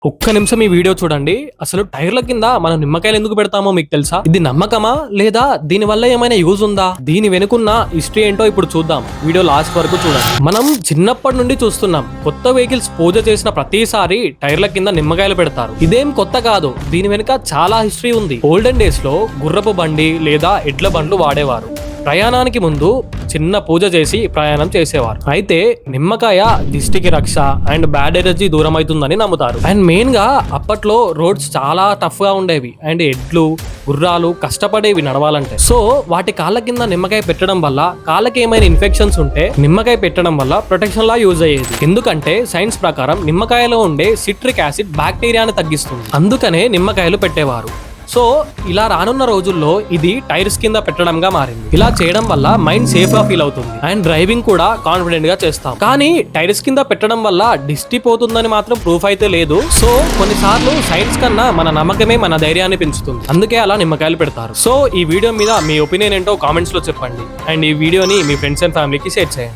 ఒక్క నిమిషం ఈ వీడియో చూడండి. అసలు టైర్ల కింద మనం నిమ్మకాయలు ఎందుకు పెడతామో మీకు తెలుసా? ఇది నమ్మకమా లేదా దీని వల్ల ఏమైనా యూజ్ ఉందా? దీని వెనుకున్న హిస్టరీ ఏంటో ఇప్పుడు చూద్దాం. వీడియో లాస్ట్ వరకు చూడండి. మనం చిన్నప్పటి నుండి చూస్తున్నాం, కొత్త వెహికల్స్ పూజ చేసిన ప్రతిసారి టైర్ల కింద నిమ్మకాయలు పెడతారు. ఇదేం కొత్త కాదు, దీని వెనుక చాలా హిస్టరీ ఉంది. ఓల్డెన్ డేస్ లో గుర్రపు బండి లేదా ఎడ్ల బండ్లు వాడేవారు. ప్రయాణానికి ముందు చిన్న పూజ చేసి ప్రయాణం చేసేవారు. అయితే నిమ్మకాయ దిష్టికి రక్ష అండ్ బ్యాడ్ ఎనర్జీ దూరం అవుతుందని నమ్ముతారు. అండ్ మెయిన్ గా అప్పట్లో రోడ్స్ చాలా టఫ్ గా ఉండేవి అండ్ ఎడ్లు గుర్రాలు కష్టపడేవి నడవాలంటే. సో వాటి కాళ్ళ కింద నిమ్మకాయ పెట్టడం వల్ల కాళ్ళకి ఏమైనా ఇన్ఫెక్షన్స్ ఉంటే నిమ్మకాయ పెట్టడం వల్ల ప్రొటెక్షన్ లా యూజ్ అయ్యేది. ఎందుకంటే సైన్స్ ప్రకారం నిమ్మకాయలో ఉండే సిట్రిక్ యాసిడ్ బ్యాక్టీరియాని తగ్గిస్తుంది. అందుకనే నిమ్మకాయలు పెట్టేవారు. సో ఇలా రానున్న రోజుల్లో ఇది టైర్స్ కింద పెట్టడంగా మారింది. ఇలా చేయడం వల్ల మైండ్ సేఫ్ గా ఫీల్ అవుతుంది అండ్ డ్రైవింగ్ కూడా కాన్ఫిడెంట్ గా చేస్తాం. కానీ టైర్స్ కింద పెట్టడం వల్ల డిస్టి పోతుందని మాత్రం ప్రూఫ్ అయితే లేదు. సో కొన్నిసార్లు సైన్స్ కన్నా మన నమ్మకమే మన ధైర్యాన్ని పెంచుతుంది. అందుకే అలా నిమ్మకాయలు పెడతారు. సో ఈ వీడియో మీద మీ ఒపీనియన్ ఏంటో కామెంట్స్ లో చెప్పండి అండ్ ఈ వీడియోని మీ ఫ్రెండ్స్ అండ్ ఫ్యామిలీకి షేర్ చేయండి.